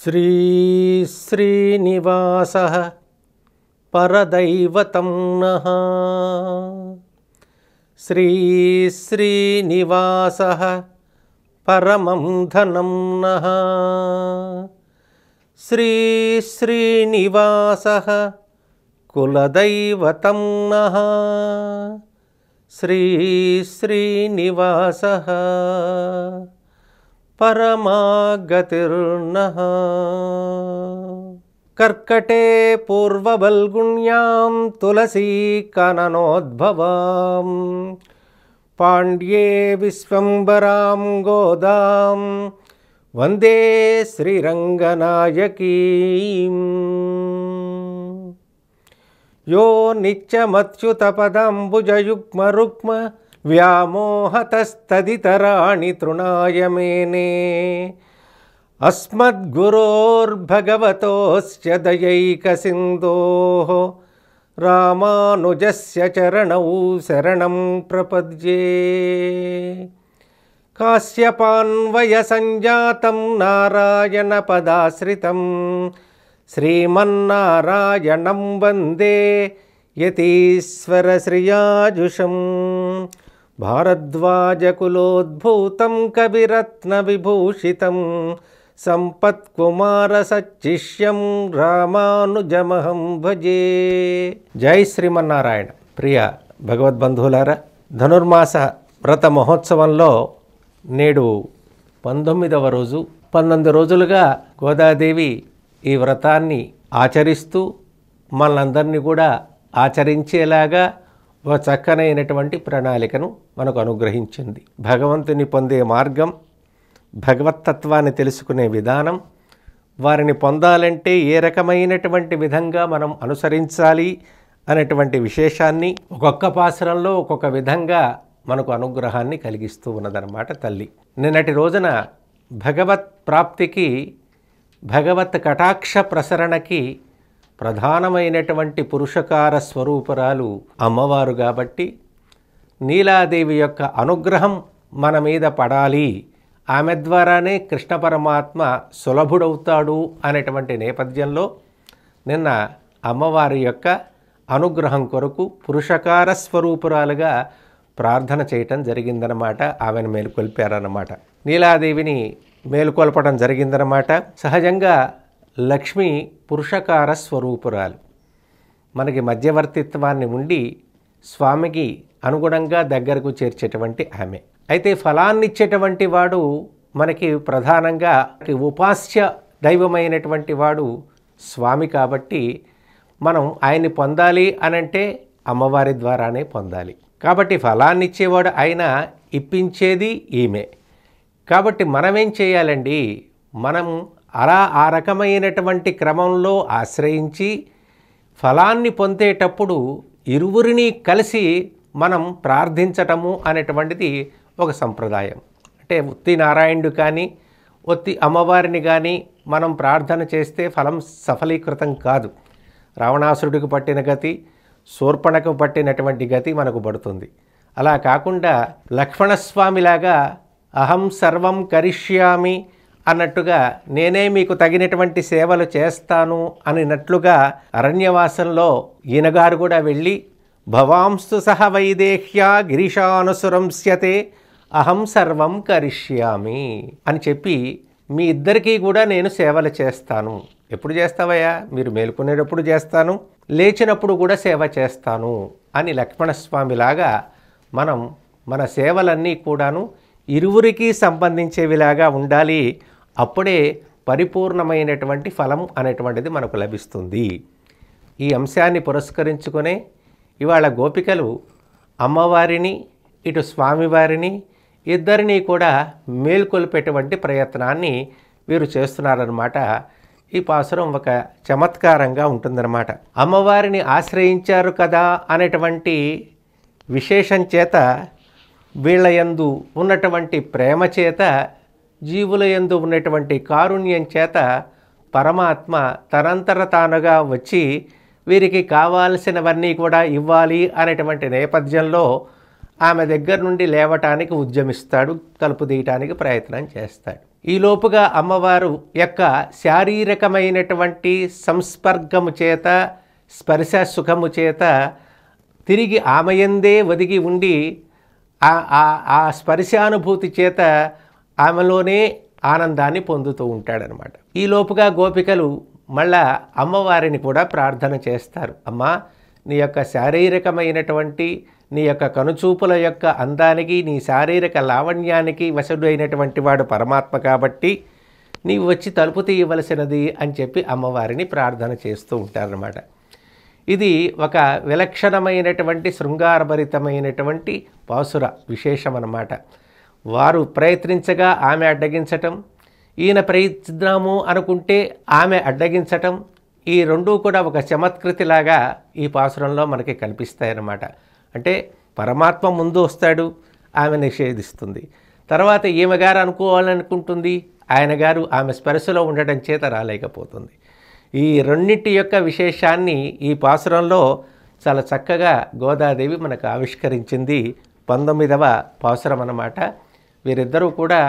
శ్రీ శ్రీనివాసః పరదైవతం నః. శ్రీ శ్రీనివాసః పరమం ధనం నః. శ్రీ శ్రీనివాసః కులదైవతం నః. శ్రీ శ్రీనివాసః పరమాగతిర్నః. కర్కటే పూర్వబల్గుణ్యాం తులసీ కననోద్భవాం పాండ్యే విశ్వంబరాం గోదాం వందే శ్రీరంగనాయకీం. యో నిత్యమచ్యుతపదాంబుజయుగ్మరుక్మ వ్యామోహతస్తదితరాణి తృణాయ మేనే. అస్మద్గురోర్భగవతోస్య దయైకసింధోః రామానుజస్య చరణౌ శరణం ప్రపద్యే. కాశ్యపాన్వయసంజాతం నారాయణ పదాశ్రితం శ్రీమన్నారాయణం వందే యతీశ్వరశ్రియాజుషం. భారద్వాజకులోద్భూతం కవిరత్నవిభూషితం సంపత్కుమారసచ్చిష్యం రామానుజమహం భజే. జై శ్రీమన్నారాయణ. ప్రియ భగవద్బంధువులారా, ధనుర్మాస వ్రత మహోత్సవంలో నేడు 19వ రోజు. 19 రోజులుగా గోదాదేవి ఈ వ్రతాన్ని ఆచరిస్తూ మనందరినీ కూడా ఆచరించేలాగా ఒక చక్కనైనటువంటి ప్రణాళికను మనకు అనుగ్రహించింది. భగవంతుని పొందే మార్గం, భగవత్తత్వాన్ని తెలుసుకునే విధానం, వారిని పొందాలంటే ఏ రకమైనటువంటి విధంగా మనం అనుసరించాలి అనేటువంటి విశేషాన్ని ఒక్కొక్క పాసురంలో ఒక్కొక్క విధంగా మనకు అనుగ్రహాన్ని కలిగిస్తూ ఉన్నదన్నమాట తల్లి. నిన్నటి రోజున భగవత్ ప్రాప్తికి, భగవత్ కటాక్ష ప్రసరణకి ప్రధానమైనటువంటి పురుషకార స్వరూపురాలు అమ్మవారు కాబట్టి నీలాదేవి యొక్క అనుగ్రహం మన మీద పడాలి, ఆమె ద్వారానే కృష్ణ పరమాత్మ సులభుడవుతాడు అనేటువంటి నేపథ్యంలో నిన్న అమ్మవారి యొక్క అనుగ్రహం కొరకు పురుషకార స్వరూపురాలుగా ప్రార్థన చేయటం జరిగిందనమాట. ఆమెను మేలుకొల్పారన్నమాట. నీలాదేవిని మేలుకొల్పడం జరిగిందనమాట. సహజంగా లక్ష్మి పురుషకార స్వరూపురాలు, మనకి మధ్యవర్తిత్వాన్ని ఉండి స్వామికి అనుగుణంగా దగ్గరకు చేర్చేటువంటి ఆమె. అయితే ఫలాన్నిచ్చేటువంటి వాడు మనకి ప్రధానంగా ఉపాస్య దైవమైనటువంటి వాడు స్వామి కాబట్టి మనం ఆయన్ని పొందాలి అనంటే అమ్మవారి ద్వారానే పొందాలి. కాబట్టి ఫలాన్నిచ్చేవాడు ఆయన, ఇప్పించేది ఈమె. కాబట్టి మనమేం చేయాలండి, మనం అలా ఆ రకమైనటువంటి క్రమంలో ఆశ్రయించి ఫలాన్ని పొందేటప్పుడు ఇరువురిని కలిసి మనం ప్రార్థించటము అనేటువంటిది ఒక సంప్రదాయం. అంటే ఉత్తి నారాయణుడు కానీ ఒత్తి అమ్మవారిని కానీ మనం ప్రార్థన చేస్తే ఫలం సఫలీకృతం కాదు. రావణాసురుడికి పట్టిన గతి, శూర్పణకు పట్టినటువంటి గతి మనకు పడుతుంది. అలా కాకుండా లక్ష్మణస్వామిలాగా అహం సర్వం కరిష్యామి అన్నట్టుగా నేనే మీకు తగినటువంటి సేవలు చేస్తాను అనినట్లుగా అరణ్యవాసంలో ఈయనగారు కూడా వెళ్ళి భవాంస్తు సహ వైదేహ్యా గిరిశానుసురంస్యతే అహం సర్వం కరిష్యామి అని చెప్పి మీ ఇద్దరికీ కూడా నేను సేవలు చేస్తాను. ఎప్పుడు చేస్తావయ్యా? మీరు మేలుకునేటప్పుడు చేస్తాను, లేచినప్పుడు కూడా సేవ చేస్తాను అని లక్ష్మణస్వామిలాగా మనం మన సేవలన్నీ కూడాను ఇరువురికి సంబంధించేవిలాగా ఉండాలి. అప్పుడే పరిపూర్ణమైనటువంటి ఫలం అనేటువంటిది మనకు లభిస్తుంది. ఈ అంశాన్ని పురస్కరించుకునే ఇవాళ గోపికలు అమ్మవారిని ఇటు స్వామివారిని ఇద్దరినీ కూడా మేల్కొల్పేటువంటి ప్రయత్నాన్ని వీరు చేస్తున్నారన్నమాట. ఈ పాసురం ఒక చమత్కారంగా ఉంటుందన్నమాట. అమ్మవారిని ఆశ్రయించారు కదా అనేటువంటి విశేషం చేత, వీళ్ళ యందు ఉన్నటువంటి ప్రేమ చేత, జీవుల యందు ఉన్నటువంటి కారుణ్యం చేత పరమాత్మ తనంతర తానుగా వచ్చి వీరికి కావాల్సినవన్నీ కూడా ఇవ్వాలి అనేటువంటి నేపథ్యంలో ఆమె దగ్గర నుండి లేవటానికి ఉద్యమిస్తాడు, తలుపు తీయటానికి ప్రయత్నం చేస్తాడు. ఈలోపుగా అమ్మవారు యొక్క శారీరకమైనటువంటి సంస్పర్గము చేత స్పర్శ సుఖము చేత తిరిగి ఆమెయందే ఒదిగి ఉండి ఆ స్పర్శానుభూతి చేత ఆమెలోనే ఆనందాన్ని పొందుతూ ఉంటాడనమాట. ఈలోపుగా గోపికలు మళ్ళా అమ్మవారిని కూడా ప్రార్థన చేస్తారు. అమ్మా, నీ యొక్క శారీరకమైనటువంటి నీ యొక్క కనుచూపుల యొక్క అందానికి నీ శారీరక లావణ్యానికి వశుడైనటువంటి వాడు పరమాత్మ కాబట్టి నీవు వచ్చి తలుపు తీయవలసినది అని చెప్పి అమ్మవారిని ప్రార్థన చేస్తూ ఉంటారన్నమాట. ఇది ఒక విలక్షణమైనటువంటి శృంగారభరితమైనటువంటి పాసుర విశేషం అన్నమాట. వారు ప్రయత్నించగా ఆమె అడ్డగించటం, ఈయన ప్రయత్నిద్దాము అనుకుంటే ఆమె అడ్డగించటం, ఈ రెండూ కూడా ఒక చమత్కృతిలాగా ఈ పాసురంలో మనకి కనిపిస్తాయన్నమాట. అంటే పరమాత్మ ముందు వస్తాడు, ఆమె నిషేధిస్తుంది. తర్వాత ఈమె గారు అనుకోవాలనుకుంటుంది, ఆయన గారు ఆమె స్పర్శలో ఉండడం చేత రాలేకపోతుంది. ఈ రెండింటి యొక్క విశేషాన్ని ఈ పాసురంలో చాలా చక్కగా గోదాదేవి మనకు ఆవిష్కరించింది. 19వ పాసురం అన్నమాట. వీరిద్దరూ కూడా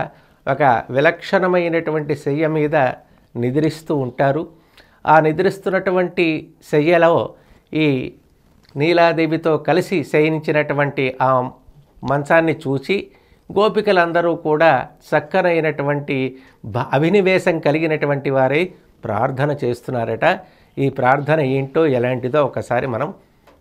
ఒక విలక్షణమైనటువంటి శయ్య మీద నిద్రిస్తూ ఉంటారు. ఆ నిద్రిస్తున్నటువంటి శయ్యలో ఈ నీలాదేవితో కలిసి శయనించినటువంటి ఆ మంచాన్ని చూసి గోపికలందరూ కూడా చక్కనైనటువంటి అభినివేశం కలిగినటువంటి వారే ప్రార్థన చేస్తున్నారట. ఈ ప్రార్థన ఏంటో ఎలాంటిదో ఒకసారి మనం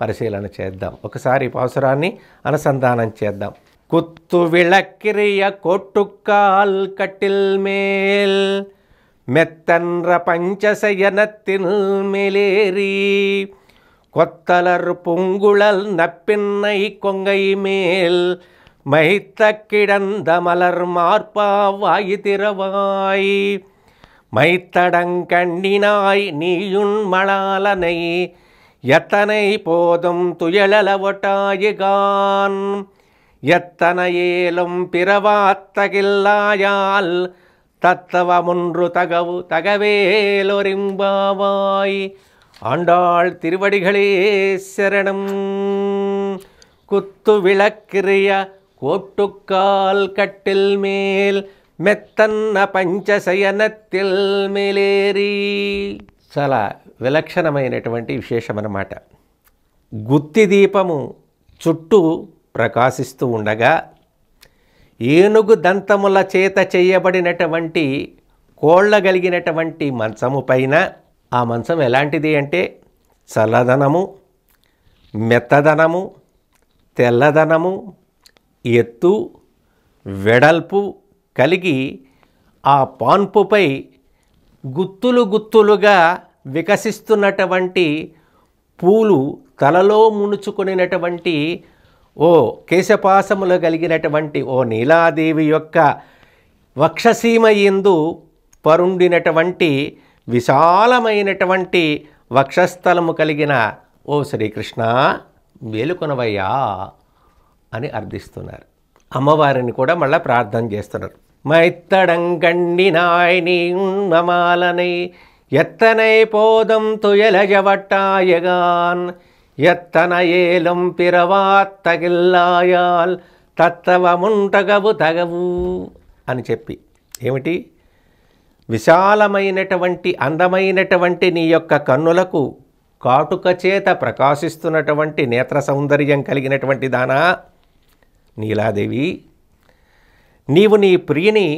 పరిశీలన చేద్దాం. ఒకసారి పాసురాన్ని అనుసంధానం చేద్దాం. కుత్తు విళక్కిరియ కొట్టుకాల్ కట్టిల్ మేల్ మెత్తన్ర పంచశయనత్తిల్ మేలేరి கொத்தலர் பொங்குழல் நப்பின்னை கொங்கை மேல் மைத்த கிடந்த மலர் மார்பா வாயு திறவாய் மைத்தடங்கண்ணினாய் நீயுன் மணாலனை எத்தனை போதும் துயளலவட்டாயிகான் எத்தனையேலும் பிறவாத்தகில்லாயால் தத்தவமுன்று தகவு தகவேலொரிம்பாவாய். ஆண்டாள் திருவடிகளே சரணம். குத்து விளக்கிறிய கோட்டுக்கால் கட்டில் மேல் మెత్తన్న పంచశయనత్తిల్ మేలేరి. చాలా విలక్షణమైనటువంటి విశేషం అన్నమాట. గుత్తి దీపము చుట్టూ ప్రకాశిస్తూ ఉండగా ఏనుగు దంతముల చేత చేయబడినటువంటి కోళ్ళ కలిగినటువంటి మంచము పైన, ఆ మంచం ఎలాంటిది అంటే చల్లదనము, మెత్తదనము, తెల్లదనము, ఎత్తు, వెడల్పు కలిగి ఆ పాన్పుపై గుత్తులు గుత్తులుగా వికసిస్తున్నటువంటి పూలు తలలో మునుచుకునేటువంటి ఓ కేశపాసములు కలిగినటువంటి ఓ నీలాదేవి యొక్క వక్షసీమ యందు పరుండినటువంటి విశాలమైనటువంటి వక్షస్థలము కలిగిన ఓ శ్రీకృష్ణ మేలుకొనవయ్యా అని అర్థిస్తున్నారు. అమ్మవారిని కూడా మళ్ళీ ప్రార్థన చేస్తున్నారు. மைத்தடங்கண்ணினாய் நீ உண்மமாலனை எத்தனை போதும் துயலஜவட்டாயகான் எத்தனையேலும் பிறவாத்தగిల్లాయాల్ తత్తవముంటగవు తగవు అని చెప్పి, ఏమిటి, విశాలమైనటువంటి అందమైనటువంటి నీ యొక్క కన్నులకు కాటుక చేత ప్రకాశిస్తున్నటువంటి నేత్ర సౌందర్యం కలిగినటువంటి దానా నీలాదేవి, నీవు నీ ప్రియుని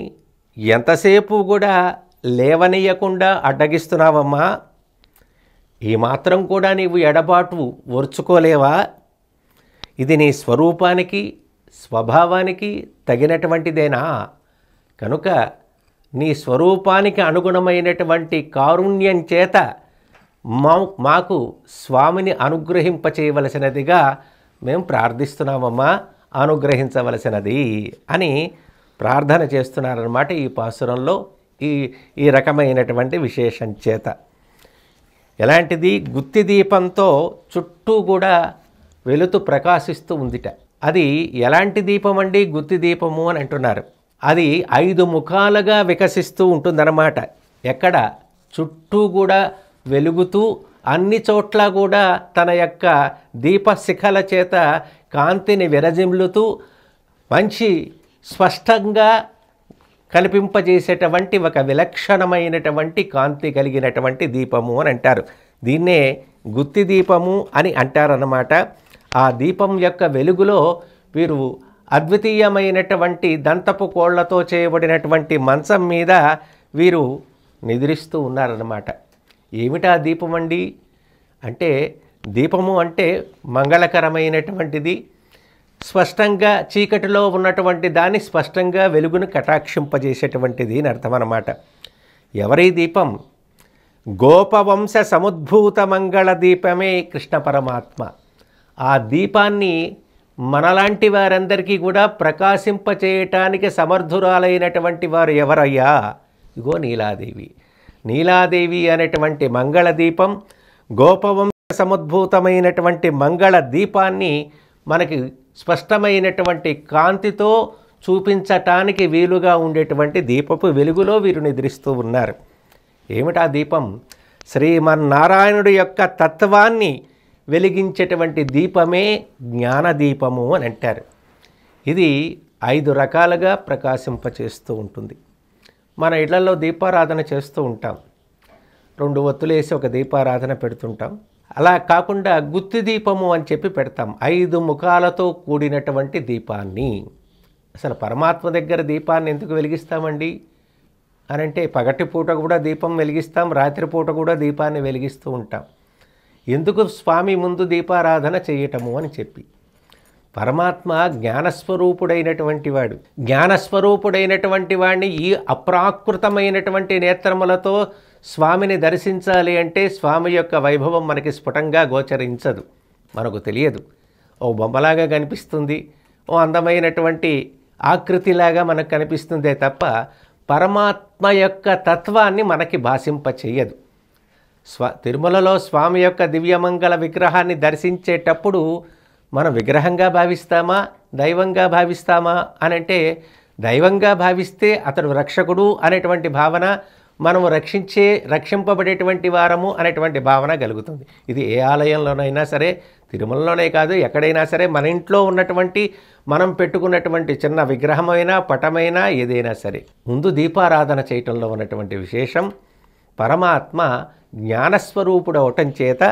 ఎంతసేపు కూడా లేవనీయకుండా అడ్డగిస్తున్నావమ్మా. ఈ మాత్రం కూడా నీవు ఎడబాటు ఓర్చుకోలేవా? ఇది నీ స్వరూపానికి స్వభావానికి తగినటువంటిదేనా? కనుక నీ స్వరూపానికి అనుగుణమైనటువంటి కారుణ్యం చేత మాకు స్వామిని అనుగ్రహింపచేయవలసినదిగా మేము ప్రార్థిస్తున్నామమ్మా, అనుగ్రహించవలసినది అని ప్రార్థన చేస్తున్నారన్నమాట ఈ పాసురంలో. ఈ రకమైనటువంటి విశేషం చేత ఎలాంటిది, గుత్తి దీపంతో చుట్టూ కూడా వెలుతు ప్రకాశిస్తూ ఉందిట. అది ఎలాంటి దీపం అండి? గుత్తి దీపము అని అంటున్నారు. అది 5 ముఖాలుగా వికసిస్తూ ఉంటుందన్నమాట. ఎక్కడ చుట్టూ కూడా వెలుగుతూ అన్ని చోట్ల కూడా తన యొక్క దీపశిఖల చేత కాంతిని విరజిమ్లుతూ మంచి స్పష్టంగా కనిపింపజేసేటువంటి ఒక విలక్షణమైనటువంటి కాంతి కలిగినటువంటి దీపము అని అంటారు. దీన్నే గుత్తి దీపము అని అంటారన్నమాట. ఆ దీపం యొక్క వెలుగులో వీరు అద్వితీయమైనటువంటి దంతపు కోళ్లతో చేయబడినటువంటి మంచం మీద వీరు నిద్రిస్తూ ఉన్నారన్నమాట. ఏమిటా దీపం అండి అంటే, దీపము అంటే మంగళకరమైనటువంటిది, స్పష్టంగా చీకటిలో ఉన్నటువంటి దాన్ని స్పష్టంగా వెలుగును కటాక్షింపజేసేటువంటిది అని అర్థం అన్నమాట. ఎవరి దీపం? గోపవంశ సముద్భూత మంగళ దీపమే కృష్ణ పరమాత్మ. ఆ దీపాన్ని మనలాంటి వారందరికీ కూడా ప్రకాశింపచేయటానికి సమర్థురాలైనటువంటి వారు ఎవరయ్యా? ఇగో నీలాదేవి. నీలాదేవి అనేటువంటి మంగళ దీపం, గోపవంశ సముద్భూతమైనటువంటి మంగళ దీపాన్ని మనకి స్పష్టమైనటువంటి కాంతితో చూపించటానికి వీలుగా ఉండేటువంటి దీపపు వెలుగులో వీరు నిద్రిస్తూ ఉన్నారు. ఏమిటా దీపం? శ్రీమన్నారాయణుడి యొక్క తత్వాన్ని వెలిగించేటువంటి దీపమే జ్ఞానదీపము అని అంటారు. ఇది 5 రకాలుగా ప్రకాశింపచేస్తూ ఉంటుంది. మన ఇళ్లలో దీపారాధన చేస్తూ ఉంటాం. 2 ఒత్తులేసి ఒక దీపారాధన పెడుతుంటాం. అలా కాకుండా గుత్తి దీపము అని చెప్పి పెడతాం. 5 ముఖాలతో కూడినటువంటి దీపాన్ని. అసలు పరమాత్మ దగ్గర దీపాన్ని ఎందుకు వెలిగిస్తామండి అని అంటే, పగటిపూట కూడా దీపం వెలిగిస్తాం, రాత్రిపూట కూడా దీపాన్ని వెలిగిస్తూ ఉంటాం. ఎందుకు స్వామి ముందు దీపారాధన చేయటము అని చెప్పి. పరమాత్మ జ్ఞానస్వరూపుడైనటువంటి వాడు. జ్ఞానస్వరూపుడైనటువంటి వాడిని ఈ అప్రాకృతమైనటువంటి నేత్రములతో స్వామిని దర్శించాలి అంటే స్వామి యొక్క వైభవం మనకి స్ఫుటంగా గోచరించదు, మనకు తెలియదు. ఓ బొమ్మలాగా కనిపిస్తుంది, ఓ అందమైనటువంటి ఆకృతిలాగా మనకు కనిపిస్తుందే తప్ప పరమాత్మ యొక్క తత్వాన్ని మనకి భాషింపచేయదు. తిరుమలలో స్వామి యొక్క దివ్యమంగళ విగ్రహాన్ని దర్శించేటప్పుడు మనం విగ్రహంగా భావిస్తామా, దైవంగా భావిస్తామా అని అంటే, దైవంగా భావిస్తే అతడు రక్షకుడు అనేటువంటి భావన, మనము రక్షింపబడేటువంటి వారము అనేటువంటి భావన కలుగుతుంది. ఇది ఏ ఆలయంలోనైనా సరే, తిరుమలలోనే కాదు, ఎక్కడైనా సరే, మన ఇంట్లో ఉన్నటువంటి మనం పెట్టుకున్నటువంటి చిన్న విగ్రహమైనా పటమైనా ఏదైనా సరే, ముందు దీపారాధన చేయటంలో ఉన్నటువంటి విశేషం పరమాత్మ జ్ఞానస్వరూపుడు అవటం చేత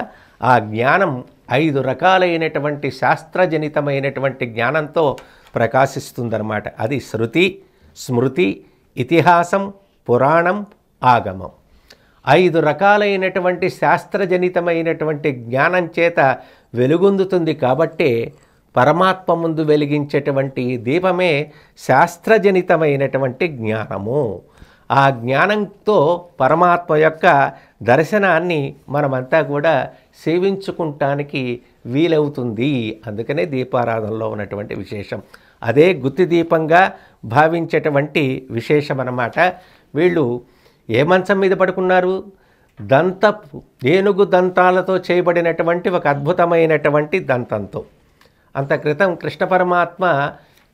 ఆ జ్ఞానం 5 రకాలైనటువంటి శాస్త్రజనితమైనటువంటి జ్ఞానంతో ప్రకాశిస్తుందన్నమాట. అది శృతి, స్మృతి, ఇతిహాసం, పురాణం, ఆగమం. 5 రకాలైనటువంటి శాస్త్రజనితమైనటువంటి జ్ఞానం చేత వెలుగొందుతుంది. కాబట్టే పరమాత్మ ముందు వెలిగించేటువంటి దీపమే శాస్త్రజనితమైనటువంటి జ్ఞానము. ఆ జ్ఞానంతో పరమాత్మ యొక్క దర్శనాన్ని మనమంతా కూడా సేవించుకుంటానికి వీలవుతుంది. అందుకనే దీపారాధనలో ఉన్నటువంటి విశేషం అదే గుత్తి దీపంగా భావించేటువంటి విశేషం అన్నమాట. వీళ్ళు ఏ మంచం మీద పడుకున్నారు? ఏనుగు దంతాలతో చేయబడినటువంటి ఒక అద్భుతమైనటువంటి దంతంతో. అంత క్రితం కృష్ణ పరమాత్మ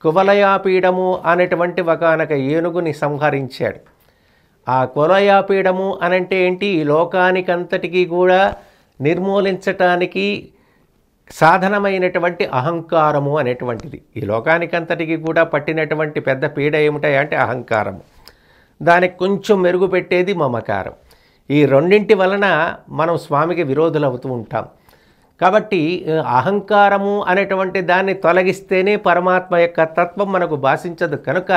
కువలయాపీడము అనేటువంటి ఒకనొక ఏనుగుని సంహరించాడు. ఆ కువలయాపీడము అనంటే ఏంటి? ఈ లోకానికంతటికీ కూడా నిర్మూలించటానికి సాధనమైనటువంటి అహంకారము అనేటువంటిది. ఈ లోకానికంతటికి కూడా పట్టినటువంటి పెద్ద పీడ ఏమిటంటే అహంకారము. దానికి కొంచెం మెరుగు పెట్టేది మమకారం. ఈ రెండింటి వలన మనం స్వామికి విరోధులవుతూ ఉంటాం. కాబట్టి అహంకారము అనేటువంటి దాన్ని తొలగిస్తేనే పరమాత్మ యొక్క తత్వం మనకు భాషించదు. కనుక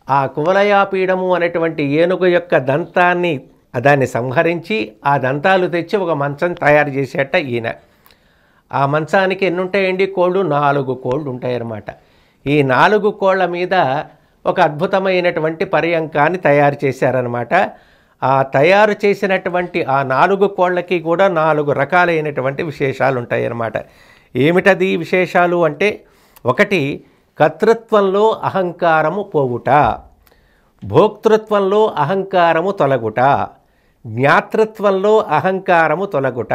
ఆ కువలయాపీడము అనేటువంటి ఏనుగు యొక్క దాన్ని సంహరించి ఆ దంతాలు తెచ్చి ఒక మంచం తయారు చేసేట ఈయన. ఆ మంచానికి ఎన్ని ఉంటాయండి? కోళ్ళు 4 కోళ్ళు ఉంటాయన్నమాట. ఈ 4 కోళ్ళ మీద ఒక అద్భుతమైనటువంటి పర్యంకాన్ని తయారు చేశారనమాట. ఆ తయారు చేసినటువంటి ఆ 4 కోళ్ళకి కూడా 4 రకాలైనటువంటి విశేషాలు ఉంటాయన్నమాట. ఏమిటది విశేషాలు అంటే, ఒకటి కర్తృత్వంలో అహంకారము పోవుట, భోక్తృత్వంలో అహంకారము తొలగుట, జ్ఞాతృత్వంలో అహంకారము తొలగుట,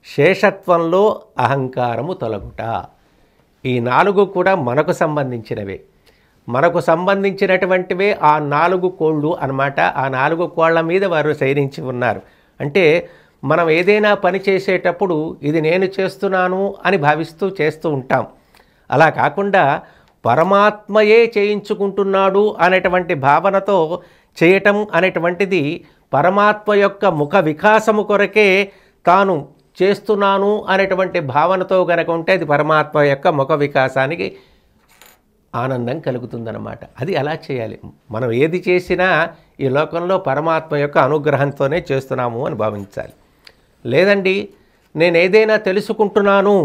శేషత్వంలో అహంకారము తొలగుట. ఈ 4 కూడా మనకు సంబంధించినవే. మనకు సంబంధించినటువంటివే ఆ 4 కోళ్ళు అన్నమాట. ఆ 4 కోళ్ళ మీద వారు శయనించి ఉన్నారు. అంటే మనం ఏదైనా పని చేసేటప్పుడు ఇది నేను చేస్తున్నాను అని భావిస్తూ చేస్తూ ఉంటాం. అలా కాకుండా పరమాత్మయే చేయించుకుంటున్నాడు అనేటువంటి భావనతో చేయటం అనేటువంటిది పరమాత్మ యొక్క ముఖ వికాసము కొరకే తాను చేస్తున్నాను అనేటువంటి భావనతో గనక ఉంటే అది పరమాత్మ యొక్క ముఖ వికాసానికి ఆనందం కలుగుతుందన్నమాట. అది అలా చేయాలి. మనం ఏది చేసినా ఈ లోకంలో పరమాత్మ యొక్క అనుగ్రహంతోనే చేస్తున్నాము అని భావించాలి. లేదండి నేను ఏదైనా తెలుసుకుంటున్నాను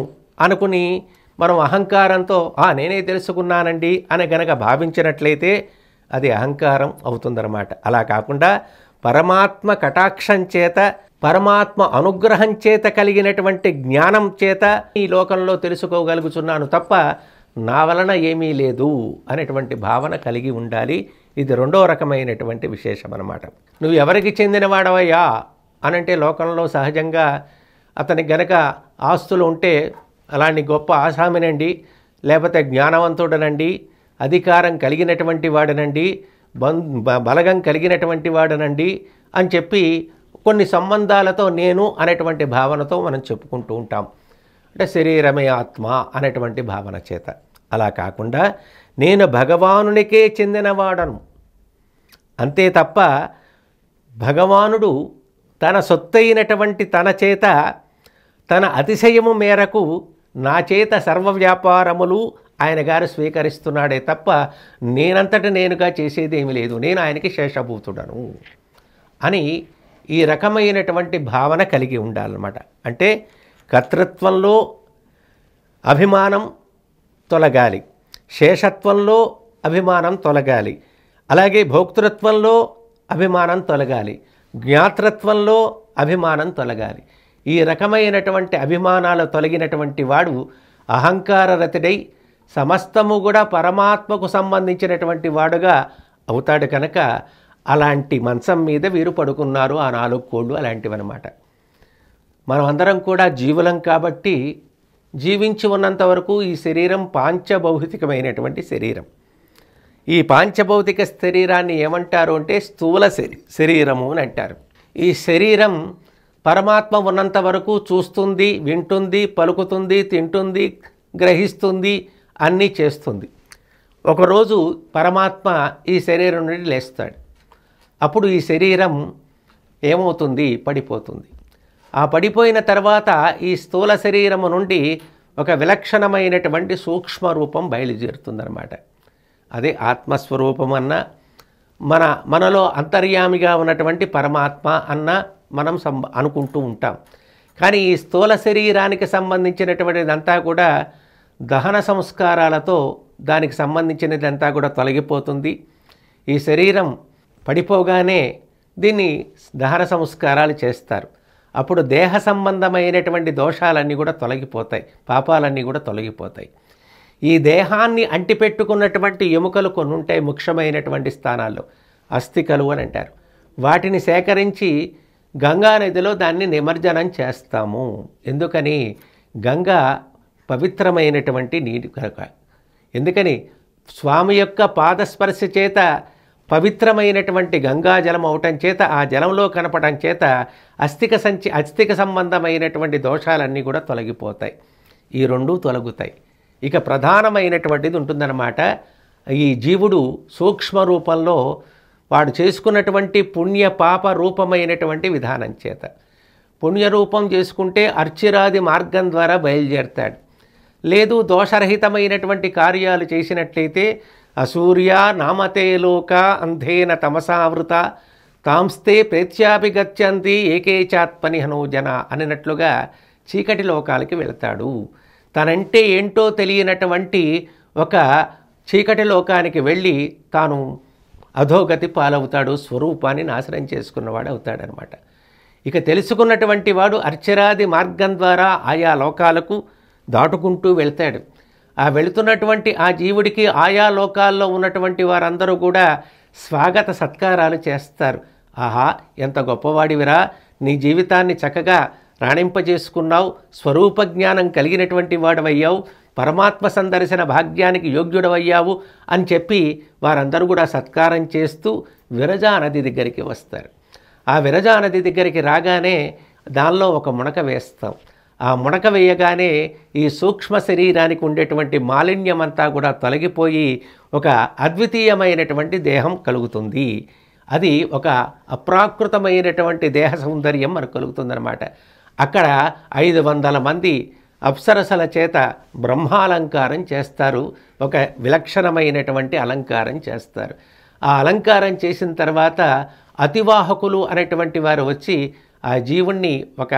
అనుకుని మనం అహంకారంతో నేనే తెలుసుకున్నానండి అని గనక భావించినట్లయితే అది అహంకారం అవుతుందన్నమాట. అలా కాకుండా పరమాత్మ కటాక్షం చేత పరమాత్మ అనుగ్రహం చేత కలిగినటువంటి జ్ఞానం చేత ఈ లోకంలో తెలుసుకోగలుగుతున్నాను తప్ప నా వలన ఏమీ లేదు అనేటువంటి భావన కలిగి ఉండాలి. ఇది రెండో రకమైనటువంటి విశేషం అన్నమాట. నువ్వు ఎవరికి చెందినవాడవయ్యా అనంటే లోకంలో సహజంగా అతనికి గనక ఆస్తులు ఉంటే అలాంటి గొప్ప ఆసామినండి, లేకపోతే జ్ఞానవంతుడనండి, అధికారం కలిగినటువంటి వాడనండి, బలగం కలిగినటువంటి వాడనండి అని చెప్పి కొన్ని సంబంధాలతో నేను అనేటువంటి భావనతో మనం చెప్పుకుంటూ ఉంటాం. అంటే శరీరమే ఆత్మ అనేటువంటి భావన చేత. అలా కాకుండా నేను భగవానునికే చెందినవాడను అంతే తప్ప భగవానుడు తన సొత్తైనటువంటి తన చేత తన అతిశయము మేరకు నా చేత సర్వ వ్యాపారములు ఆయన గారు స్వీకరిస్తున్నాడే తప్ప నేనంతట నేనుగా చేసేది ఏమీ లేదు, నేను ఆయనకి శేషభూతుడను అని ఈ రకమైనటువంటి భావన కలిగి ఉండాలన్నమాట. అంటే కర్తృత్వంలో అభిమానం తొలగాలి, శేషత్వంలో అభిమానం తొలగాలి, అలాగే భోక్తృత్వంలో అభిమానం తొలగాలి, జ్ఞాతృత్వంలో అభిమానం తొలగాలి. ఈ రకమైనటువంటి అభిమానాలు తొలగినటువంటి వాడు అహంకారరతుడై సమస్తము కూడా పరమాత్మకు సంబంధించినటువంటి వాడుగా అవుతాడు. కనుక అలాంటి మంచం మీద వీరు పడుకున్నారు ఆ 4 కోళ్ళు అలాంటివన్నమాట. మనం అందరం కూడా జీవులం కాబట్టి జీవించి ఉన్నంత వరకు ఈ శరీరం పాంచభౌతికమైనటువంటి శరీరం. ఈ పాంచభౌతిక శరీరాన్ని ఏమంటారు అంటే స్థూల శరీరము అని అంటారు. ఈ శరీరం పరమాత్మ ఉన్నంత వరకు చూస్తుంది, వింటుంది, పలుకుతుంది, తింటుంది, గ్రహిస్తుంది, అన్నీ చేస్తుంది. ఒకరోజు పరమాత్మ ఈ శరీరం నుండి లేస్తాడు. అప్పుడు ఈ శరీరం ఏమవుతుంది? పడిపోతుంది. ఆ పడిపోయిన తర్వాత ఈ స్థూల శరీరము నుండి ఒక విలక్షణమైనటువంటి సూక్ష్మ రూపం బయలుదేరుతుందన్నమాట. అదే ఆత్మస్వరూపం అన్న మనలో అంతర్యామిగా ఉన్నటువంటి పరమాత్మ అన్న మనం అనుకుంటూ ఉంటాం. కానీ ఈ స్థూల శరీరానికి సంబంధించినటువంటిదంతా కూడా దహన సంస్కారాలతో దానికి సంబంధించినదంతా కూడా తొలగిపోతుంది. ఈ శరీరం పడిపోగానే దీన్ని దహన సంస్కారాలు చేస్తారు. అప్పుడు దేహ సంబంధమైనటువంటి దోషాలన్నీ కూడా తొలగిపోతాయి, పాపాలన్నీ కూడా తొలగిపోతాయి. ఈ దేహాన్ని అంటిపెట్టుకున్నటువంటి ఎముకలు కొన్ని ఉంటాయి ముఖ్యమైనటువంటి స్థానాల్లో, అస్థికలు అని అంటారు. వాటిని సేకరించి గంగా నదిలో దాన్ని నిమజ్జనం చేస్తాము. ఎందుకని? గంగా పవిత్రమైనటువంటి నీటి కనుక. ఎందుకని? స్వామి యొక్క పాదస్పర్శ చేత పవిత్రమైనటువంటి గంగాజలం అవటం చేత, ఆ జలంలో కనపడటం చేత అస్థిక సంబంధమైనటువంటి దోషాలన్నీ కూడా తొలగిపోతాయి. ఈ రెండూ తొలగుతాయి. ఇక ప్రధానమైనటువంటిది ఉంటుందన్నమాట. ఈ జీవుడు సూక్ష్మ రూపంలో వాడు చేసుకున్నటువంటి పుణ్య పాప రూపమైనటువంటి విధానం చేత పుణ్యరూపం చేసుకుంటే అర్చిరాది మార్గం ద్వారా బయలుదేరుతాడు. లేదు దోషరహితమైనటువంటి కార్యాలు చేసినట్లయితే అసూర్య నామతే లోక అంధేన తమసావృత తాంస్తే ప్రేత్యాపి గచ్చంతి ఏకేచాత్మని హనోజన అన్నట్లుగా చీకటి లోకాలకి వెళతాడు. తనంటే ఏంటో తెలియనటువంటి ఒక చీకటి లోకానికి వెళ్ళి తాను అధోగతి పాలవుతాడు, స్వరూపాన్ని నాశనం చేసుకున్నవాడు అవుతాడనమాట. ఇక తెలుసుకున్నటువంటి వాడు అర్చరాది మార్గం ద్వారా ఆయా లోకాలకు దాటుకుంటూ వెళ్తాడు. ఆ వెళుతున్నటువంటి ఆ జీవుడికి ఆయా లోకాల్లో ఉన్నటువంటి వారందరూ కూడా స్వాగత సత్కారాలు చేస్తారు. ఆహా, ఎంత గొప్పవాడివిరా, నీ జీవితాన్ని చక్కగా రాణింపజేసుకున్నావు, స్వరూప జ్ఞానం కలిగినటువంటి వాడవయ్యావు, పరమాత్మ సందర్శన భాగ్యానికి యోగ్యుడవయ్యావు అని చెప్పి వారందరూ కూడా సత్కారం చేస్తూ విరజా నది దగ్గరికి వస్తారు. ఆ విరజా నది దగ్గరికి రాగానే దానిలో ఒక మునక వేస్తాం. ఆ మునక వేయగానే ఈ సూక్ష్మ శరీరానికి ఉండేటువంటి మాలిన్యమంతా కూడా తొలగిపోయి ఒక అద్వితీయమైనటువంటి దేహం కలుగుతుంది. అది ఒక అప్రాకృతమైనటువంటి దేహ సౌందర్యం మనకు కలుగుతుందన్నమాట. అక్కడ 500 మంది అప్సరసల చేత బ్రహ్మాలంకారం చేస్తారు. ఒక విలక్షణమైనటువంటి అలంకారం చేస్తారు. ఆ అలంకారం చేసిన తర్వాత అతివాహకులు అనేటువంటి వారు వచ్చి ఆ జీవుణ్ణి ఒక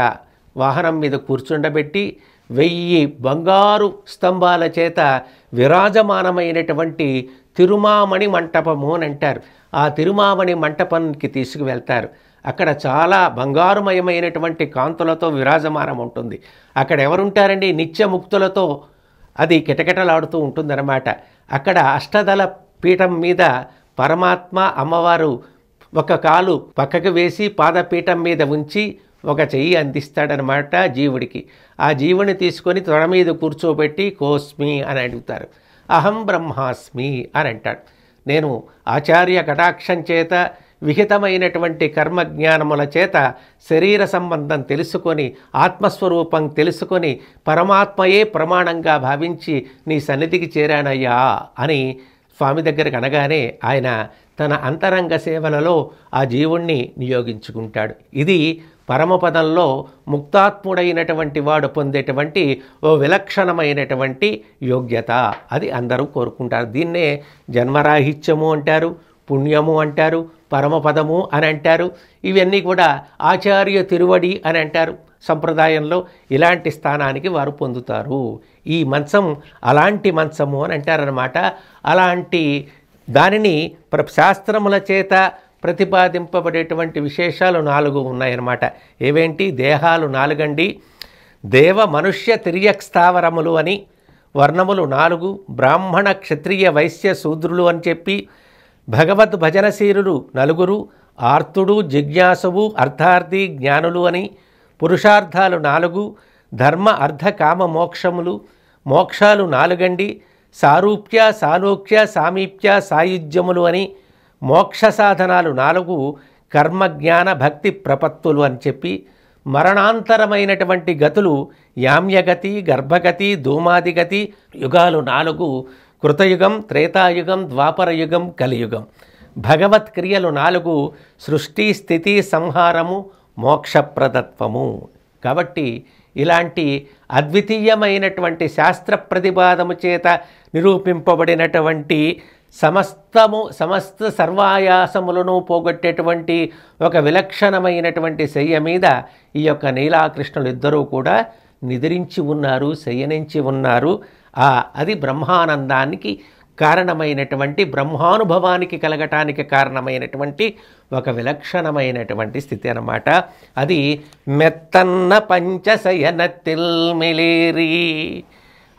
వాహనం మీద కూర్చుండబెట్టి 1000 బంగారు స్తంభాల చేత విరాజమానమైనటువంటి తిరుమామణి మంటపము అని అంటారు. ఆ తిరుమామణి మంటపానికి తీసుకువెళ్తారు. అక్కడ చాలా బంగారుమయమైనటువంటి కాంతులతో విరాజమానం ఉంటుంది. అక్కడ ఎవరుంటారండి? నిత్యముక్తులతో అది కిటకిటలాడుతూ ఉంటుందన్నమాట. అక్కడ అష్టదళ పీఠం మీద పరమాత్మ అమ్మవారు ఒక కాలు పక్కకు వేసి పాదపీఠం మీద ఉంచి ఒక చెయ్యి అందిస్తాడనమాట జీవుడికి. ఆ జీవుని తీసుకొని తొడ మీద కూర్చోబెట్టి కోస్మి అని అడుగుతారు. అహం బ్రహ్మాస్మి అని అంటాడు. నేను ఆచార్య కటాక్షం చేత విహితమైనటువంటి కర్మజ్ఞానముల చేత శరీర సంబంధం తెలుసుకొని ఆత్మస్వరూపం తెలుసుకొని పరమాత్మయే ప్రమాణంగా భావించి నీ సన్నిధికి చేరానయ్యా అని స్వామి దగ్గరికి అనగానే ఆయన తన అంతరంగ సేవలలో ఆ జీవుణ్ణి నియోగించుకుంటాడు. ఇది పరమపదంలో ముక్తాత్ముడైనటువంటి వాడు పొందేటువంటి ఓ విలక్షణమైనటువంటి యోగ్యత. అది అందరూ కోరుకుంటారు. దీన్నే జన్మరాహిత్యము అంటారు, పుణ్యము అంటారు, పరమపదము అని అంటారు. ఇవన్నీ కూడా ఆచార్య తిరువడి అని అంటారు. సంప్రదాయంలో ఇలాంటి స్థానానికి వారు పొందుతారు. ఈ మంచం అలాంటి మంచము అని అంటారనమాట. అలాంటి దానిని శాస్త్రముల చేత ప్రతిపాదింపబడేటువంటి విశేషాలు 4 ఉన్నాయన్నమాట. ఏవేంటి? దేహాలు 4 అండి. దేవ మనుష్య తిర్యక్ స్థావరములు అని, వర్ణములు 4, బ్రాహ్మణ క్షత్రియ వైశ్య శూద్రులు అని చెప్పి, భగవద్ భజనశీరులు 4, ఆర్తుడు జిజ్ఞాసువు అర్థార్థి జ్ఞానులు అని, పురుషార్థాలు 4, ధర్మ అర్థ కామ మోక్షములు మోక్షాలు 4 అండి. సారూప్య సాలోక్య సామీప్య సాయుధ్యములు అని, మోక్ష సాధనాలు 4, కర్మజ్ఞాన భక్తి ప్రపత్తులు అని చెప్పి, మరణాంతరమైనటువంటి గతులు యామ్యగతి గర్భగతి ధూమాదిగతి యుగాలు 4, కృతయుగం త్రేతాయుగం ద్వాపరయుగం కలియుగం, భగవత్ క్రియలు 4, సృష్టి స్థితి సంహారము మోక్షప్రదత్వము. కాబట్టి ఇలాంటి అద్వితీయమైనటువంటి శాస్త్ర ప్రతిపాదము చేత నిరూపింపబడినటువంటి సమస్త సర్వాయాసములను పోగొట్టేటువంటి ఒక విలక్షణమైనటువంటి శయ్య మీద ఈ యొక్క నీలాకృష్ణులు ఇద్దరూ కూడా నిద్రించి ఉన్నారు, శయనించి ఉన్నారు. అది బ్రహ్మానందానికి కారణమైనటువంటి బ్రహ్మానుభవానికి కలగటానికి కారణమైనటువంటి ఒక విలక్షణమైనటువంటి స్థితి అన్నమాట. అది మెత్తన్న పంచశయనతిల్మిలేరి.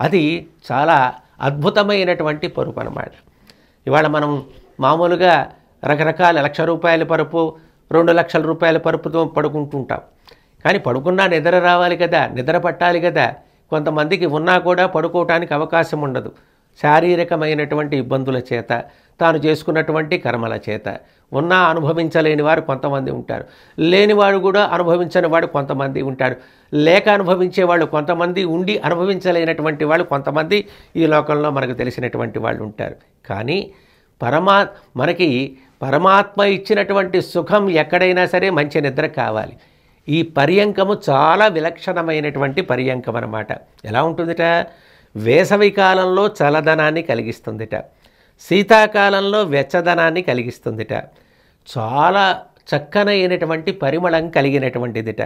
అది చాలా అద్భుతమైనటువంటి పరుపు అన్నమాట. ఇవాళ మనం మామూలుగా రకరకాల ₹1,00,000 పరుపు, ₹2,00,000 పరుపుతో పడుకుంటుంటాం. కానీ పడుకున్నా నిద్ర రావాలి కదా, నిద్ర పట్టాలి కదా. కొంతమందికి ఉన్నా కూడా పడుకోవటానికి అవకాశం ఉండదు. శారీరకమైనటువంటి ఇబ్బందుల చేత, తాను చేసుకున్నటువంటి కర్మల చేత ఉన్నా అనుభవించలేని వారు కొంతమంది ఉంటారు. లేనివాడు కూడా అనుభవించని వాడు కొంతమంది ఉంటారు. లేక అనుభవించేవాళ్ళు కొంతమంది, ఉండి అనుభవించలేనటువంటి వాళ్ళు కొంతమంది ఈ లోకంలో మనకు తెలిసినటువంటి వాళ్ళు ఉంటారు. కానీ మనకి పరమాత్మ ఇచ్చినటువంటి సుఖం ఎక్కడైనా సరే మంచి నిద్ర కావాలి. ఈ పర్యంకము చాలా విలక్షణమైనటువంటి పర్యంకం అన్నమాట. ఎలా ఉంటుందిట? వేసవి కాలంలో చల్లదనాన్ని కలిగిస్తుందిట, శీతాకాలంలో వెచ్చదనాన్ని కలిగిస్తుందిట, చాలా చక్కనైనటువంటి పరిమళం కలిగినటువంటిదిట.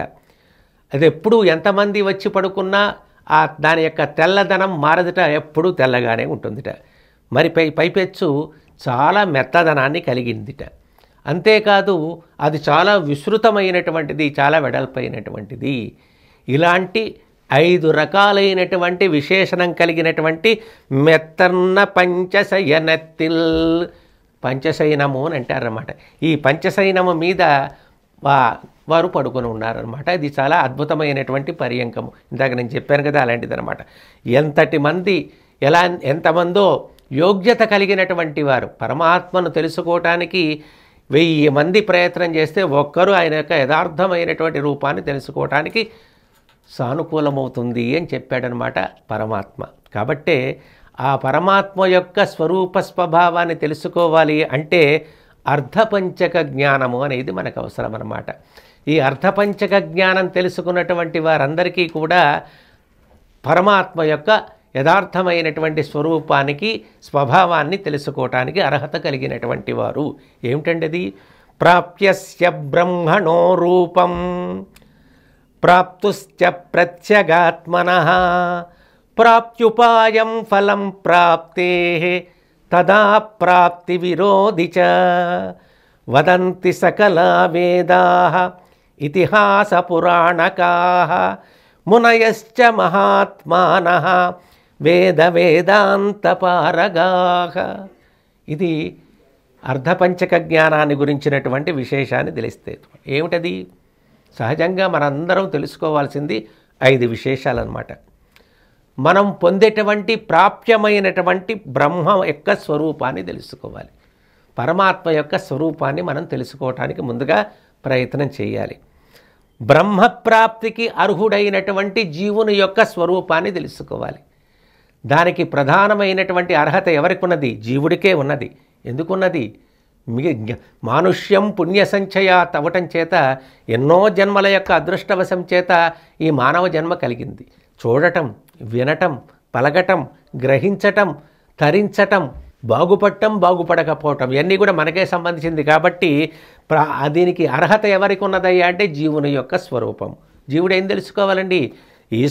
అది ఎప్పుడు ఎంతమంది వచ్చి పడుకున్నా దాని యొక్క తెల్లదనం మారదుట, ఎప్పుడూ తెల్లగానే ఉంటుందిట. మరి పైపెచ్చు చాలా మెత్తదనాన్ని కలిగిందిట. అంతేకాదు అది చాలా విస్తృతమైనటువంటిది, చాలా వెడల్పైనటువంటిది. ఇలాంటి 5 రకాలైనటువంటి విశేషణం కలిగినటువంటి మెత్తన్న పంచశయనతిల్, పంచశయనము అని అంటారన్నమాట. ఈ పంచశయనము మీద వారు పడుకొని ఉన్నారన్నమాట. ఇది చాలా అద్భుతమైనటువంటి పర్యంకము. ఇందాక నేను చెప్పాను కదా, అలాంటిదన్నమాట. ఎంతమందో యోగ్యత కలిగినటువంటి వారు పరమాత్మను తెలుసుకోవటానికి 1000 మంది ప్రయత్నం చేస్తే ఒక్కరు ఆయన యొక్క యథార్థమైనటువంటి రూపాన్ని తెలుసుకోవటానికి సానుకూలమవుతుంది అని చెప్పాడనమాట పరమాత్మ. కాబట్టే ఆ పరమాత్మ యొక్క స్వరూప స్వభావాన్ని తెలుసుకోవాలి అంటే అర్ధపంచక జ్ఞానము అనేది మనకు అవసరం అన్నమాట. ఈ అర్ధపంచక జ్ఞానం తెలుసుకున్నటువంటి వారందరికీ కూడా పరమాత్మ యొక్క యథార్థమైనటువంటి స్వరూపానికి స్వభావాన్ని తెలుసుకోవటానికి అర్హత కలిగినటువంటి వారు. ఏమిటండి అది? ప్రాప్యస్య బ్రహ్మణో రూపం ప్రాప్తుశ్చ ప్రత్యగాత్మనః ప్రాప్త్యుపాయం ఫలం ప్రాప్తే తదా ప్రాప్తి విరోధి చ వదంతి సకలా వేదాః ఇతిహాస పురాణకాః మునయశ్చ మహాత్మానః వేద వేదాంత పారగాః. ఇది అర్ధపంచక జ్ఞానాన్ని గురించినటువంటి విశేషాన్ని తెలిస్తే ఏమిటది? సహజంగా మనందరం తెలుసుకోవాల్సింది 5 విశేషాలన్నమాట. మనం పొందేటువంటి ప్రాప్యమైనటువంటి బ్రహ్మ యొక్క స్వరూపాన్ని తెలుసుకోవాలి. పరమాత్మ యొక్క స్వరూపాన్ని మనం తెలుసుకోవటానికి ముందుగా ప్రయత్నం చేయాలి. బ్రహ్మప్రాప్తికి అర్హుడైనటువంటి జీవుని యొక్క స్వరూపాన్ని తెలుసుకోవాలి. దానికి ప్రధానమైనటువంటి అర్హత ఎవరికి ఉన్నది? జీవుడికే ఉన్నది. ఎందుకున్నది? మానుష్యం పుణ్య సంచయాత్ అవ్వటం చేత ఎన్నో జన్మల యొక్క అదృష్టవశం చేత ఈ మానవ జన్మ కలిగింది. చూడటం, వినటం, పలకటం, గ్రహించటం, తరించటం, బాగుపడటం, బాగుపడకపోవటం ఇవన్నీ కూడా మనకే సంబంధించింది. కాబట్టి దీనికి అర్హత ఎవరికి ఉన్నదయ్యా అంటే జీవుని యొక్క స్వరూపం. జీవుడు ఏం తెలుసుకోవాలండి? ఈ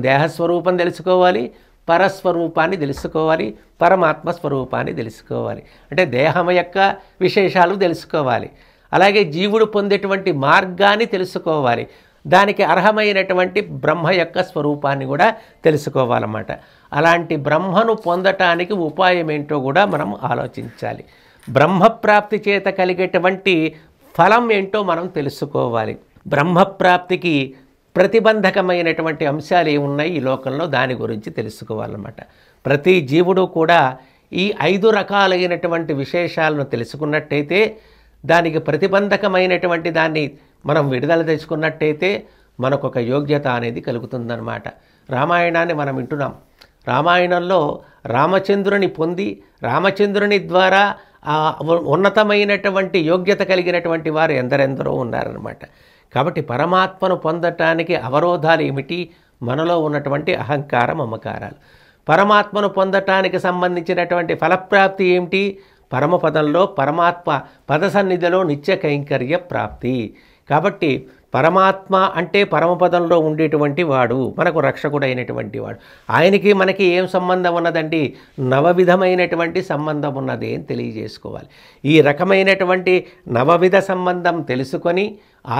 దేహస్వరూపం తెలుసుకోవాలి, పరస్వరూపాన్ని తెలుసుకోవాలి, పరమాత్మ స్వరూపాన్ని తెలుసుకోవాలి. అంటే దేహం యొక్క విశేషాలు తెలుసుకోవాలి. అలాగే జీవుడు పొందేటువంటి మార్గాన్ని తెలుసుకోవాలి. దానికి అర్హమైనటువంటి బ్రహ్మ యొక్క స్వరూపాన్ని కూడా తెలుసుకోవాలన్నమాట. అలాంటి బ్రహ్మను పొందటానికి ఉపాయం ఏంటో కూడా మనం ఆలోచించాలి. బ్రహ్మప్రాప్తి చేత కలిగేటువంటి ఫలం ఏంటో మనం తెలుసుకోవాలి. బ్రహ్మప్రాప్తికి ప్రతిబంధకమైనటువంటి అంశాలు ఏమున్నాయి ఈ లోకంలో దాని గురించి తెలుసుకోవాలన్నమాట. ప్రతి జీవుడు కూడా ఈ 5 రకాలైనటువంటి విశేషాలను తెలుసుకున్నట్టయితే దానికి ప్రతిబంధకమైనటువంటి దాన్ని మనం విడుదల తెచ్చుకున్నట్టయితే మనకు ఒక యోగ్యత అనేది కలుగుతుందన్నమాట. రామాయణాన్ని మనం వింటున్నాం. రామాయణంలో రామచంద్రుని పొంది రామచంద్రుని ద్వారా ఉన్నతమైనటువంటి యోగ్యత కలిగినటువంటి వారు ఎందరెందరో ఉన్నారన్నమాట. కాబట్టి పరమాత్మను పొందటానికి అవరోధాలు ఏమిటి? మనలో ఉన్నటువంటి అహంకారం, మమకారాలు. పరమాత్మను పొందటానికి సంబంధించినటువంటి ఫలప్రాప్తి ఏమిటి? పరమపదంలో పరమాత్మ పద సన్నిధిలో నిత్య కైంకర్య ప్రాప్తి. కాబట్టి పరమాత్మ అంటే పరమపదంలో ఉండేటువంటి వాడు, మనకు రక్షకుడైనటువంటి వాడు. ఆయనకి మనకి ఏం సంబంధం ఉన్నదండి? నవవిధమైనటువంటి సంబంధం ఉన్నది అని తెలియజేసుకోవాలి. ఈ రకమైనటువంటి నవవిధ సంబంధం తెలుసుకొని,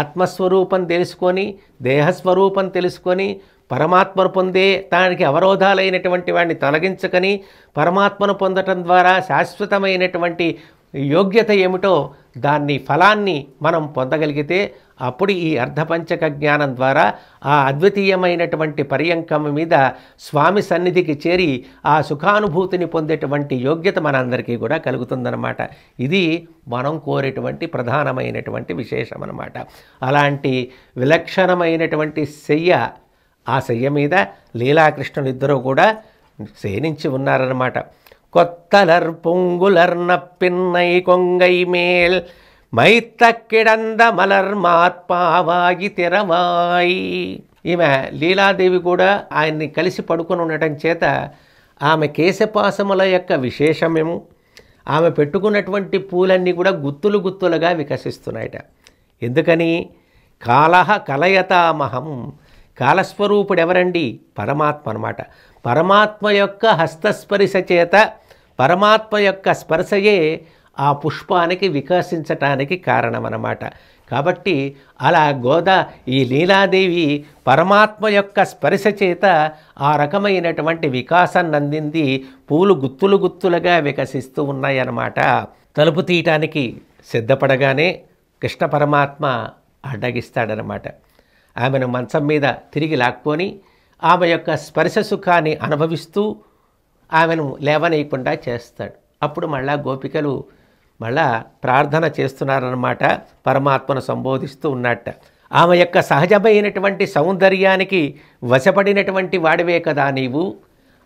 ఆత్మస్వరూపం తెలుసుకొని, దేహస్వరూపం తెలుసుకొని, పరమాత్మను పొందే దానికి అవరోధాలైనటువంటి వాడిని తొలగించుకొని పరమాత్మను పొందటం ద్వారా శాశ్వతమైనటువంటి యోగ్యత ఏమిటో దాన్ని ఫలాన్ని మనం పొందగలిగితే అప్పుడు ఈ అర్ధపంచక జ్ఞానం ద్వారా ఆ అద్వితీయమైనటువంటి పర్యంకం మీద స్వామి సన్నిధికి చేరి ఆ సుఖానుభూతిని పొందేటువంటి యోగ్యత మనందరికీ కూడా కలుగుతుందన్నమాట. ఇది మనం కోరేటువంటి ప్రధానమైనటువంటి విశేషం అన్నమాట. అలాంటి విలక్షణమైనటువంటి శయ్య, ఆ శయ్య మీద లీలాకృష్ణులు ఇద్దరూ కూడా శయనించి ఉన్నారన్నమాట. కొత్తలర్ పొంగులర్ నప్పిన్నై కొంగై మేల్ మైత్తక్కిడంద మలర్ మాత్పావాయి తెరవాయి. ఈమె లీలాదేవి కూడా ఆయన్ని కలిసి పడుకొని ఉండటం చేత ఆమె కేశపాసముల యొక్క విశేషమేమో ఆమె పెట్టుకున్నటువంటి పూలన్నీ కూడా గుత్తులు గుత్తులుగా వికసిస్తున్నాయట. ఎందుకని? కాలహ కలయతామహం. కాలస్వరూపుడు ఎవరండి? పరమాత్మ అన్నమాట. పరమాత్మ యొక్క హస్తస్పర్శ చేత పరమాత్మ యొక్క స్పర్శయే ఆ పుష్పానికి వికసించటానికి కారణమన్నమాట. కాబట్టి అలా ఈ లీలాదేవి పరమాత్మ యొక్క స్పర్శ చేత ఆ రకమైనటువంటి వికాసాన్ని అందింది. పూలు గుత్తులు గుత్తులుగా వికసిస్తూ ఉన్నాయన్నమాట. తలుపు తీయటానికి సిద్ధపడగానే కృష్ణ పరమాత్మ అడ్డగిస్తాడనమాట. ఆమెను మంచం మీద తిరిగి లాక్కొని ఆమె యొక్క స్పర్శ సుఖాన్ని అనుభవిస్తూ ఆమెను లేవనీయకుండా చేస్తాడు. అప్పుడు మళ్ళా గోపికలు మళ్ళా ప్రార్థన చేస్తున్నారన్నమాట. పరమాత్మను సంబోధిస్తూ ఉన్నట్ట. ఆమె యొక్క సహజమైనటువంటి సౌందర్యానికి వశపడినటువంటి వాడివే కదా నీవు.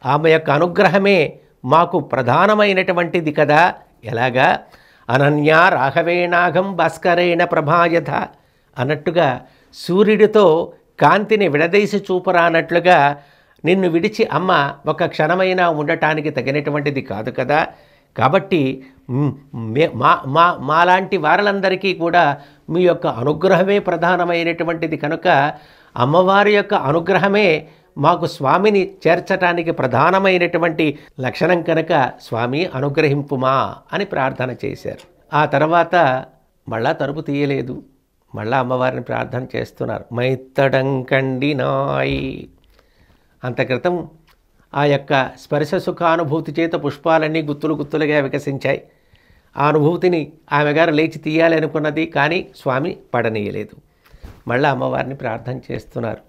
ఆమె యొక్క అనుగ్రహమే మాకు ప్రధానమైనటువంటిది కదా. ఎలాగా? అనన్యా రాఘవేణాఘం భాస్కరేణ ప్రభాయథ అన్నట్టుగా సూర్యుడితో కాంతిని విడదీసి చూపరానట్లుగా నిన్ను విడిచి అమ్మ ఒక క్షణమైనా ఉండటానికి తగినటువంటిది కాదు కదా. కాబట్టి మాలాంటి వారందరికీ కూడా మీ యొక్క అనుగ్రహమే ప్రధానమైనటువంటిది కనుక అమ్మవారి యొక్క అనుగ్రహమే మాకు స్వామిని చేర్చటానికి ప్రధానమైనటువంటి లక్షణం కనుక స్వామి అనుగ్రహింపుమా అని ప్రార్థన చేశారు. ఆ తర్వాత మళ్ళా తలుపు తీయలేదు. మళ్ళా అమ్మవారిని ప్రార్థన చేస్తున్నారు. మైత్తడంకండి నాయ్. అంత క్రితం ఆ యొక్క స్పర్శ సుఖానుభూతి చేత పుష్పాలన్నీ గుత్తులు గుత్తులుగా వికసించాయి. ఆ అనుభూతిని ఆమె గారు లేచి తీయాలి అనుకున్నది, కానీ స్వామి పడనీయలేదు. మళ్ళీ అమ్మవారిని ప్రార్థన చేస్తున్నారు.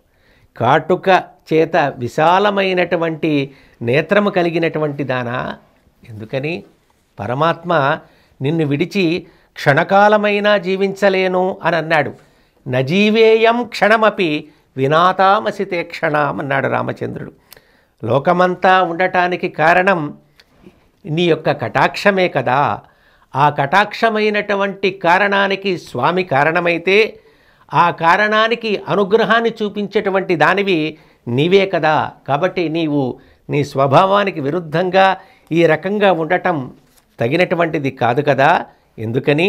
కాటుక చేత విశాలమైనటువంటి నేత్రము కలిగినటువంటి దానా, ఎందుకని? పరమాత్మ నిన్ను విడిచి క్షణకాలమైనా జీవించలేను అని అన్నాడు. నజీవేయం క్షణమపి వినాతామసితే క్షణం అన్నాడు రామచంద్రుడు. లోకమంతా ఉండటానికి కారణం నీ యొక్క కటాక్షమే కదా. ఆ కటాక్షమైనటువంటి కారణానికి స్వామి కారణమైతే ఆ కారణానికి అనుగ్రహాన్ని చూపించేటువంటి దానివి నీవే కదా. కాబట్టి నీవు నీ స్వభావానికి విరుద్ధంగా ఈ రకంగా ఉండటం తగినటువంటిది కాదు కదా. ఎందుకని?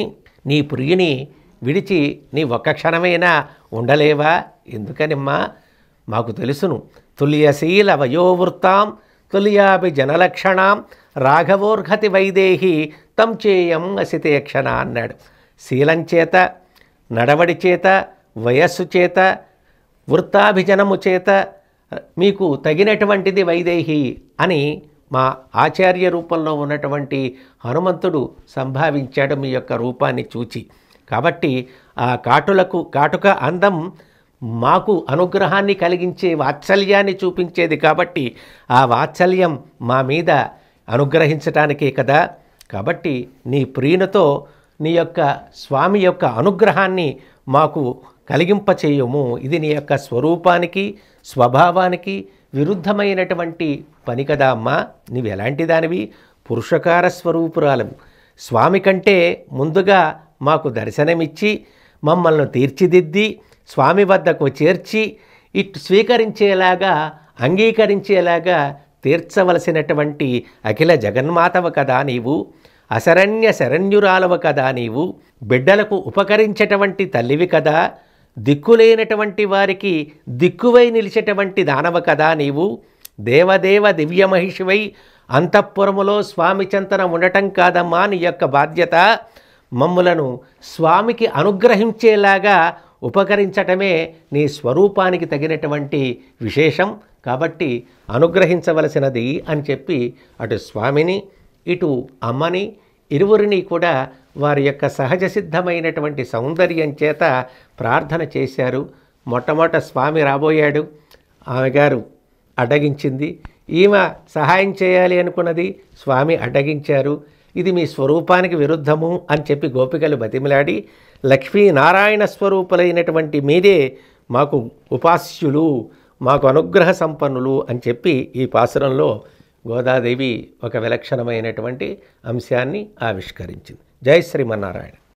నీ ప్రియుని విడిచి నీ ఒక్క క్షణమైనా ఉండలేవా? ఎందుకనిమ్మా? మాకు తెలుసును. తుల్యశీల వయోవృత్తాం తుల్యాభి జనలక్షణాం రాఘవోర్హతి వైదేహి తం చేయం అసితే క్షణ అన్నాడు. శీలం చేత, నడవడి చేత, వయస్సు చేత, వృత్తాభిజనము చేత మీకు తగినటువంటిది వైదేహి అని మా ఆచార్య రూపంలో ఉన్నటువంటి హనుమంతుడు సంభావించాడు మీ యొక్క రూపాన్ని చూచి. కాబట్టి ఆ కాటుక అందం మాకు అనుగ్రహాన్ని కలిగించే వాత్సల్యాన్ని చూపించేది. కాబట్టి ఆ వాత్సల్యం మా మీద అనుగ్రహించటానికే కదా. కాబట్టి నీ ప్రియునితో నీ యొక్క స్వామి యొక్క అనుగ్రహాన్ని మాకు కలిగింపచేయము. ఇది నీ యొక్క స్వరూపానికి స్వభావానికి విరుద్ధమైనటువంటి పని కదా అమ్మా. నీవు ఎలాంటి దానివి? పురుషకార స్వరూపురాలవు. స్వామి కంటే ముందుగా మాకు దర్శనమిచ్చి మమ్మల్ని తీర్చిదిద్ది స్వామి వద్దకు చేర్చి ఇటు స్వీకరించేలాగా అంగీకరించేలాగా తీర్చవలసినటువంటి అఖిల జగన్మాతవ కదా నీవు. అశరణ్య శరణ్యురాలవ కదా నీవు. బిడ్డలకు ఉపకరించేటువంటి తల్లివి కదా. దిక్కులేనటువంటి వారికి దిక్కువై నిలిచేటువంటి దానవ కదా నీవు. దేవదేవ దివ్యమహిషివై అంతఃపురములో స్వామి చెంతన ఉండటం కాదమ్మా నీ యొక్క బాధ్యత. మమ్ములను స్వామికి అనుగ్రహించేలాగా ఉపకరించటమే నీ స్వరూపానికి తగినటువంటి విశేషం. కాబట్టి అనుగ్రహించవలసినది అని చెప్పి అటు స్వామిని ఇటు అమ్మని ఇరువురిని కూడా వారి యొక్క సహజ సిద్ధమైనటువంటి సౌందర్యం చేత ప్రార్థన చేశారు. మొట్టమొదట స్వామి రాబోయాడు. ఆమె గారు అడ్డగించింది. ఈమె సహాయం చేయాలి అనుకున్నది, స్వామి అడ్డగించారు. ఇది మీ స్వరూపానికి విరుద్ధము అని చెప్పి గోపికలు బతిమిలాడి లక్ష్మీనారాయణ స్వరూపులైనటువంటి మీరే మాకు ఉపాస్యులు, మాకు అనుగ్రహ సంపన్నులు అని చెప్పి ఈ పాసురంలో గోదాదేవి ఒక విలక్షణమైనటువంటి అంశాన్ని ఆవిష్కరించింది. జై శ్రీమన్నారాయణ.